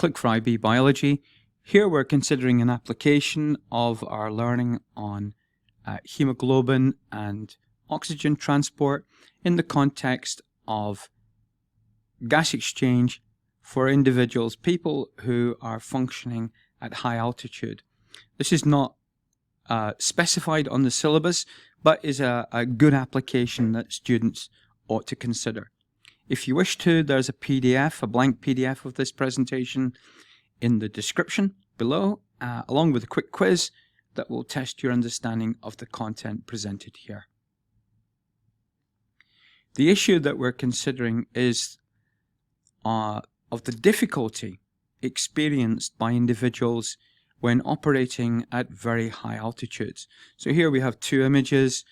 Click for IB Biology. Here we're considering an application of our learning on hemoglobin and oxygen transport in the context of gas exchange for individuals, people who are functioning at high altitude. This is not specified on the syllabus, but is a good application that students ought to consider. If you wish to, there's a PDF, a blank PDF of this presentation in the description below, along with a quick quiz that will test your understanding of the content presented here. The issue that we're considering is of the difficulty experienced by individuals when operating at very high altitudes. So here we have two images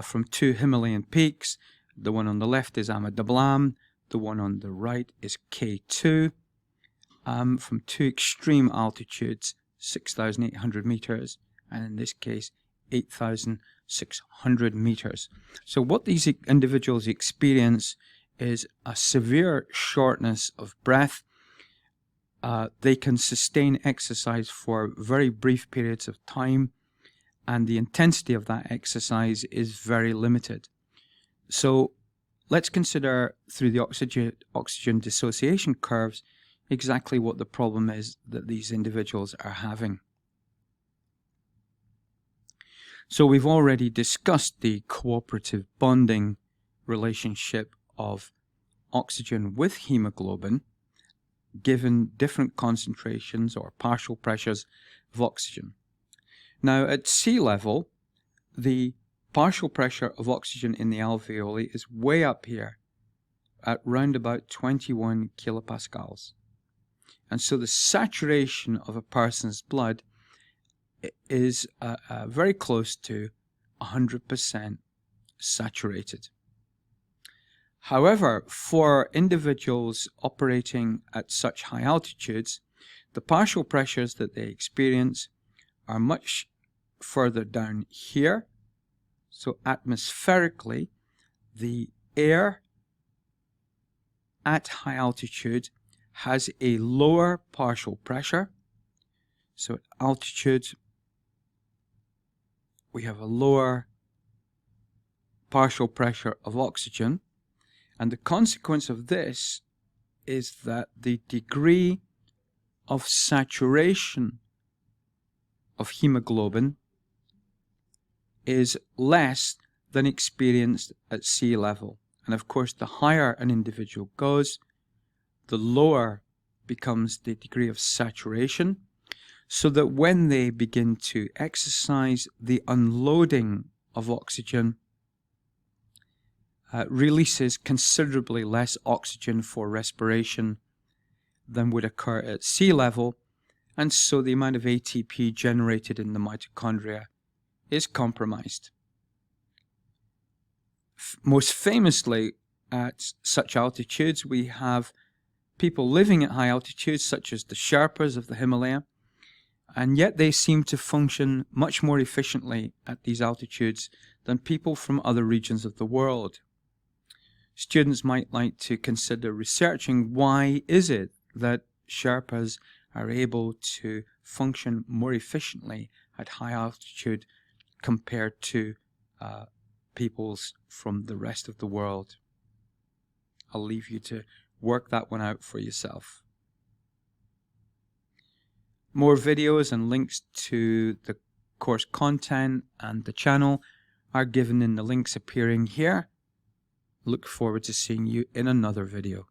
from two Himalayan peaks. The one on the left is Dablam, the one on the right is K2, from two extreme altitudes, 6,800 meters, and in this case 8,600 meters. So what these individuals experience is a severe shortness of breath. They can sustain exercise for very brief periods of time, and the intensity of that exercise is very limited. So let's consider through the oxygen dissociation curves exactly what the problem is that these individuals are having. So we've already discussed the cooperative bonding relationship of oxygen with hemoglobin given different concentrations or partial pressures of oxygen. Now at sea level, the partial pressure of oxygen in the alveoli is way up here at round about 21 kilopascals. And so the saturation of a person's blood is very close to 100% saturated. However, for individuals operating at such high altitudes, the partial pressures that they experience are much further down here. So atmospherically, the air at high altitude has a lower partial pressure. So at altitude, we have a lower partial pressure of oxygen. And the consequence of this is that the degree of saturation of hemoglobin is less than experienced at sea level. And of course, the higher an individual goes, the lower becomes the degree of saturation, so that when they begin to exercise, the unloading of oxygen releases considerably less oxygen for respiration than would occur at sea level, and so the amount of ATP generated in the mitochondria is compromised. Most famously, at such altitudes, we have people living at high altitudes, such as the Sherpas of the Himalaya, and yet they seem to function much more efficiently at these altitudes than people from other regions of the world. Students might like to consider researching why is it that Sherpas are able to function more efficiently at high altitude compared to peoples from the rest of the world. I'll leave you to work that one out for yourself. More videos and links to the course content and the channel are given in the links appearing here. Look forward to seeing you in another video.